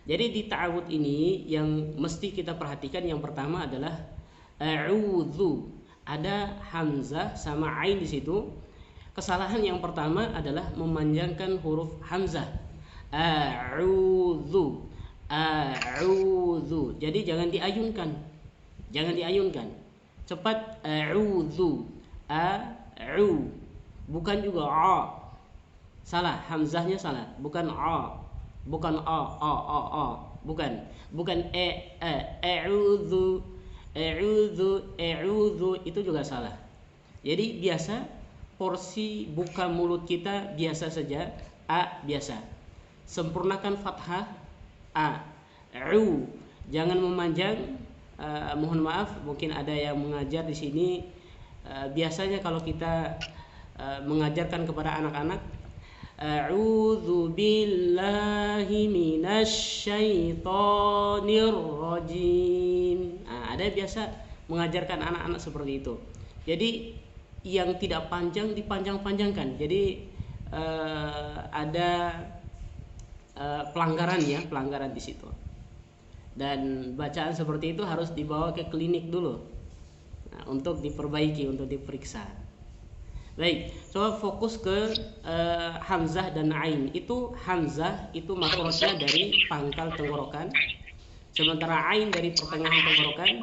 Jadi di ta'awud ini yang mesti kita perhatikan yang pertama adalah a'udzu. Ada hamzah sama ain di situ. Kesalahan yang pertama adalah memanjangkan huruf hamzah. A'udzu. A'udzu. Jadi jangan diayunkan. Jangan diayunkan. Cepat a'udzu. A'u. Bukan juga a. Salah, hamzahnya salah. Bukan a. Bukan a. Bukan. Bukan a'udzu. A'udzu itu juga salah. Jadi biasa porsi buka mulut kita biasa saja, a biasa. Sempurnakan fathah a. U. Jangan memanjang. Mohon maaf, mungkin ada yang mengajar di sini. Biasanya kalau kita mengajarkan kepada anak-anak, a'udzu billahi minasyaitonir rajim. Ada biasa mengajarkan anak-anak seperti itu. Jadi yang tidak panjang dipanjang-panjangkan. Jadi ada pelanggaran ya, pelanggaran di situ. Dan bacaan seperti itu harus dibawa ke klinik dulu. Untuk diperbaiki, untuk diperiksa. Baik, coba fokus ke hamzah dan ain. Itu hamzah itu makrotnya dari pangkal tenggorokan, sementara ain dari pertengahan tenggorokan.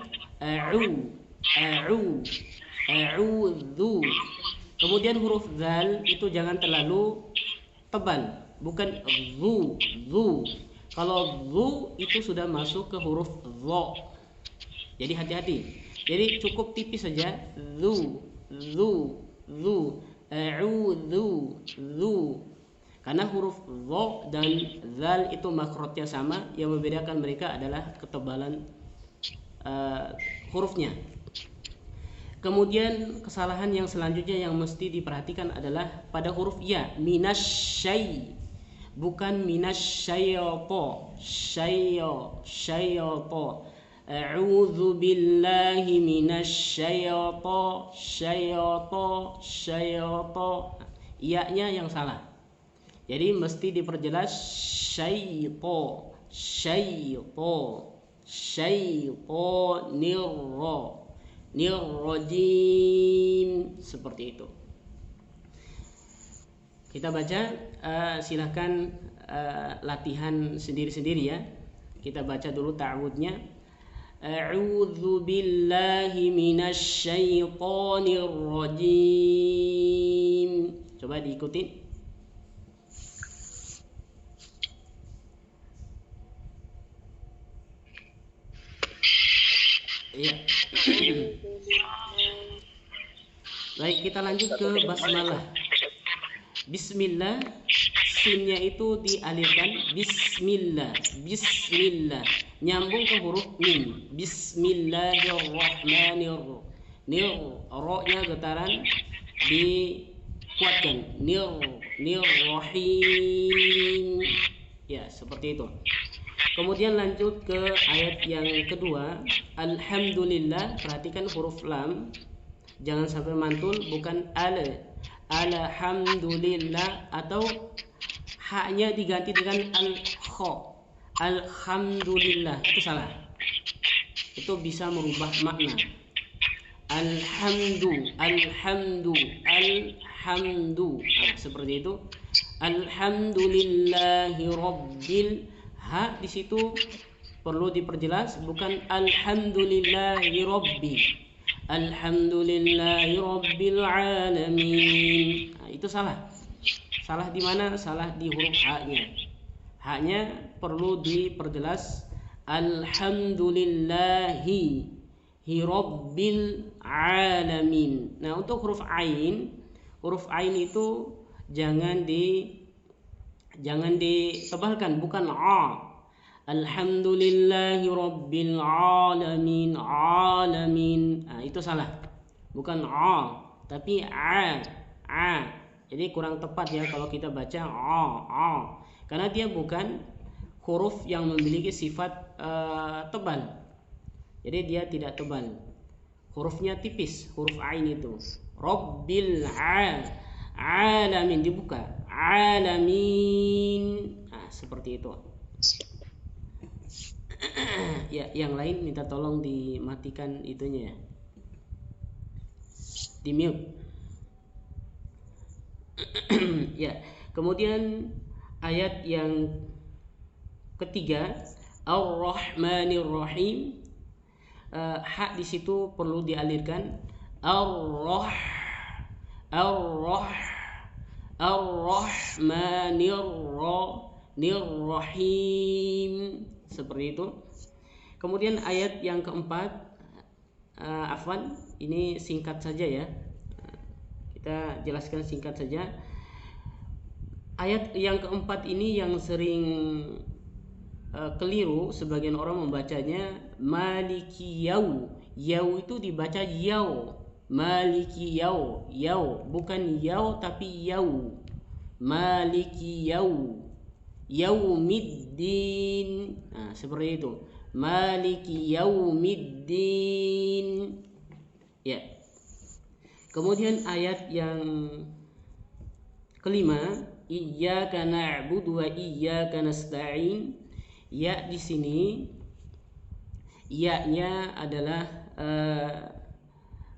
A'udzu. Kemudian huruf zal itu jangan terlalu tebal, bukan zu. Kalau zu itu sudah masuk ke huruf dha. Jadi hati-hati. Jadi cukup tipis saja. Zu. A'udzu. Karena huruf dha dan zal itu makrotnya sama. Yang membedakan mereka adalah ketebalan hurufnya. Kemudian kesalahan yang selanjutnya yang mesti diperhatikan adalah pada huruf ya, minasyai, bukan minasyayata. Syayata. A'udzu billahi minasyayata. Iya-nya yang salah. Jadi mesti diperjelas syaito. Nirrajim, seperti itu. Kita baca, silahkan latihan sendiri-sendiri ya. Kita baca dulu ta'awudnya. A'udzu billahi minasyaitonir rajim. Coba diikuti. Iya. Baik, kita lanjut ke basmalah. Bismillah, sinnya itu dialirkan. Bismillah. Nyambung ke huruf mim. Bismillahirrahmanirrahim. Ro-nya getaran dikuatkan. Rahim. Ya, seperti itu. Kemudian lanjut ke ayat yang kedua. Alhamdulillah, perhatikan huruf lam. Jangan sampai mantul, bukan alhamdulillah, atau haknya diganti dengan al-kha. Alhamdulillah, itu salah. Itu bisa merubah makna. Alhamdu. Seperti itu. Alhamdulillahi rabbil. Ha di situ perlu diperjelas, bukan alhamdulillahi rabbi. Alhamdulillahi rabbil alamin. Itu salah. Salah di mana? Salah di huruf ha-nya. Ha-nya perlu diperjelas alhamdulillahi rabbil alamin. Nah, untuk huruf ain itu jangan ditebalkan, bukan a. Alhamdulillahi rabbil alamin. Nah, itu salah. Bukan a, tapi a. Jadi kurang tepat ya kalau kita baca a. Karena dia bukan huruf yang memiliki sifat tebal. Jadi dia tidak tebal. Hurufnya tipis, huruf ain itu. Rabbil alamin, dibuka. Alamin. Nah, seperti itu. Ya, yang lain minta tolong dimatikan itunya ya. Di mute. Ya, kemudian ayat yang ketiga, Ar-Rahmanir Rahim. Hak di situ perlu dialirkan. Ar-Rahmanir Rahim, seperti itu. Kemudian ayat yang keempat, afwan, ini singkat saja ya. Kita jelaskan singkat saja. Ayat yang keempat ini yang sering keliru sebagian orang membacanya maliki yau. Yau itu dibaca yau. Maliki yau. Yau bukan yau tapi yau. Maliki yau. Yaumiddin. Nah, seperti itu. Maliki yaumiddin. Ya. Kemudian ayat yang kelima, iyyaka na'budu wa iyyaka nasta'in. Ya di sini ya-nya adalah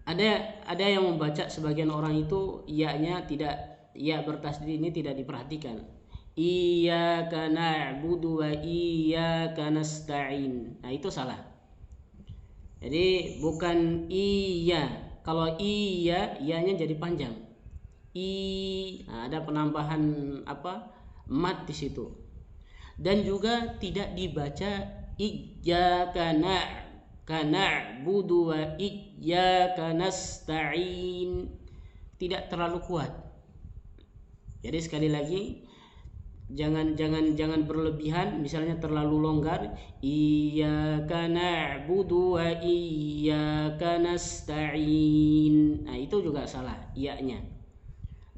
ada yang membaca sebagian orang itu ya-nya tidak, ya bertasdid ini tidak diperhatikan. Iyyaka na'budu wa iyyaka nasta'in. Nah, itu salah. Jadi bukan iya. Kalau iya, ya-nya jadi panjang. Nah, ada penambahan mat di situ. Dan juga tidak dibaca iyyaka na'budu wa iyyaka nasta'in. Tidak terlalu kuat. Jadi sekali lagi, jangan berlebihan, misalnya terlalu longgar, iyyaka na'budu wa iyyaka nasta'in. Nah, itu juga salah iya-nya.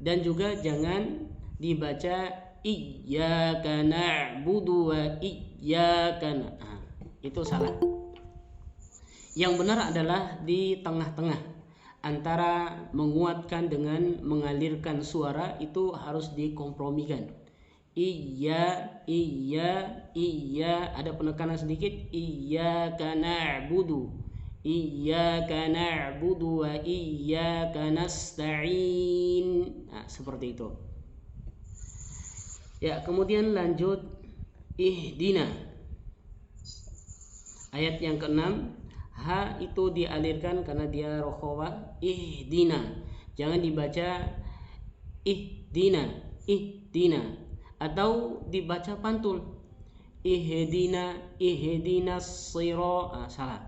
Dan juga jangan dibaca iyyaka na'budu wa iyyaka itu salah. Yang benar adalah di tengah-tengah antara menguatkan dengan mengalirkan suara, itu harus dikompromikan. Iya, ada penekanan sedikit. Iyyaka na'budu wa iyyaka nasta'in. Nah, seperti itu. Ya, kemudian lanjut ihdina. Ayat yang ke-6, ha itu dialirkan karena dia rokhawah. Ihdina. Jangan dibaca ihdina atau dibaca pantul. Ihdina sira. Salah.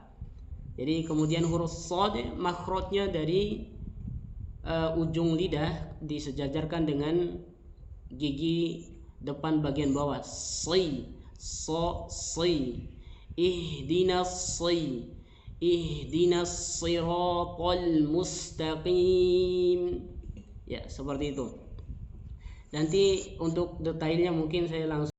Jadi kemudian huruf shad makhrajnya dari ujung lidah disejajarkan dengan gigi depan bagian bawah. Ihdinas siratal mustaqim. Ya, seperti itu. Nanti untuk detailnya mungkin saya langsung